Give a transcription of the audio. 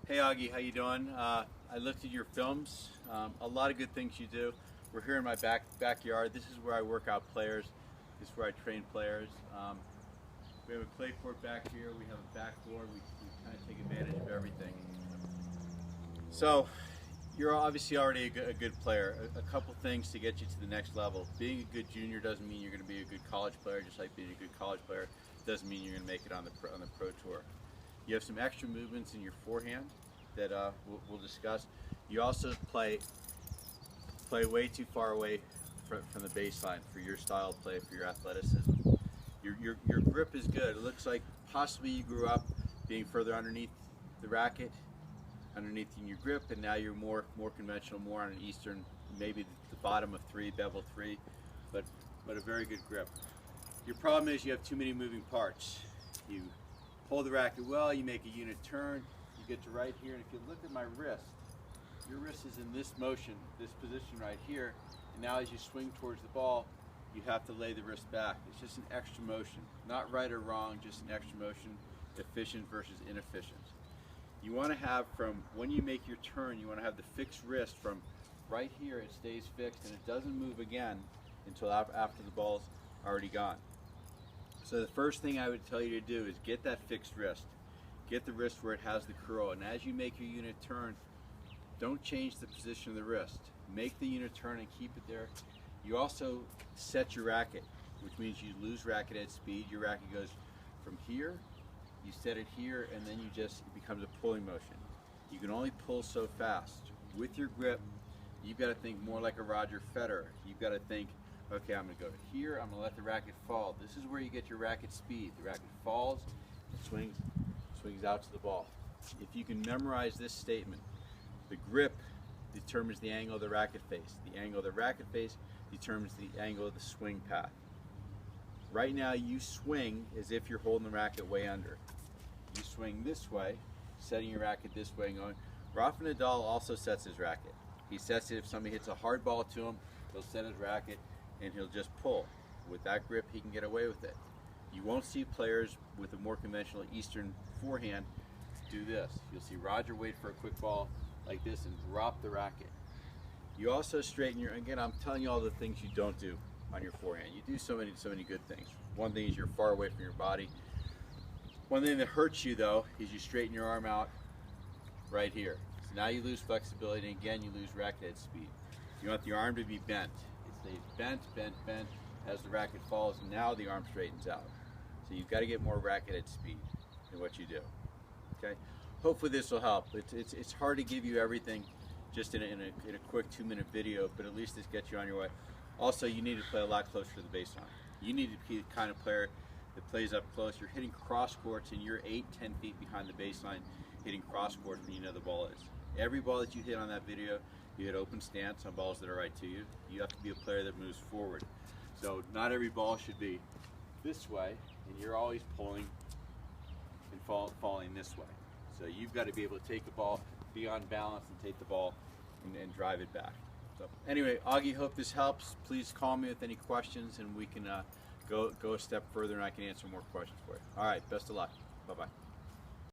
Hey Augie, how you doing? I looked at your films. A lot of good things you do. We're here in my backyard. This is where I work out players. This is where I train players. We have a clay court back here. We have a backboard. We kind of take advantage of everything. So, you're obviously already a good player. A couple things to get you to the next level. Being a good junior doesn't mean you're going to be a good college player. Just like being a good college player doesn't mean you're going to make it on the pro tour. You have some extra movements in your forehand that we'll discuss. You also play way too far away from the baseline for your style of play, for your athleticism. Your grip is good. It looks like possibly you grew up being further underneath the racket, underneath in your grip, and now you're more conventional, more on an Eastern, maybe the bottom of 3, bevel 3, but a very good grip. Your problem is you have too many moving parts. You pull the racket well, you make a unit turn, you get to right here, and if you look at my wrist, your wrist is in this motion, this position right here, and now as you swing towards the ball, you have to lay the wrist back. It's just an extra motion, not right or wrong, just an extra motion, efficient versus inefficient. You want to have, from when you make your turn, you want to have the fixed wrist from right here, it stays fixed and it doesn't move again until after the ball's already gone. So the first thing I would tell you to do is get that fixed wrist. Get the wrist where it has the curl, and as you make your unit turn, don't change the position of the wrist. Make the unit turn and keep it there. You also set your racket, which means you lose racket at speed. Your racket goes from here, you set it here, and then it becomes a pulling motion. You can only pull so fast. With your grip, you've got to think more like a Roger Federer. You've got to think, okay, I'm going to go to here, I'm going to let the racket fall. This is where you get your racket speed. The racket falls, and swings out to the ball. If you can memorize this statement, the grip determines the angle of the racket face. The angle of the racket face determines the angle of the swing path. Right now you swing as if you're holding the racket way under. You swing this way, setting your racket this way and going. Rafa Nadal also sets his racket. He sets it if somebody hits a hard ball to him, he'll set his racket and he'll just pull. With that grip, he can get away with it. You won't see players with a more conventional Eastern forehand do this. You'll see Roger wait for a quick ball like this and drop the racket. You also straighten again, I'm telling you all the things you don't do on your forehand. You do so many good things. One thing is you're far away from your body. One thing that hurts you though is you straighten your arm out right here. So now you lose flexibility, and again you lose racket head speed. You want the arm to be bent. It stays bent, bent, bent as the racket falls, and now the arm straightens out. So you've got to get more racket head speed in what you do. Okay? Hopefully this will help. It's hard to give you everything just in a quick 2-minute video, but at least this gets you on your way. Also, you need to play a lot closer to the baseline. You need to be the kind of player that plays up close. You're hitting cross courts and you're 8-10 feet behind the baseline hitting cross courts when you know the ball is. Every ball that you hit on that video, you hit open stance on balls that are right to you. You have to be a player that moves forward. So not every ball should be this way, and you're always pulling and falling this way. So you've got to be able to take the ball, be on balance, and take the ball and drive it back. So anyway, Augie, hope this helps. Please call me with any questions, and we can go a step further, and I can answer more questions for you. All right, best of luck. Bye-bye.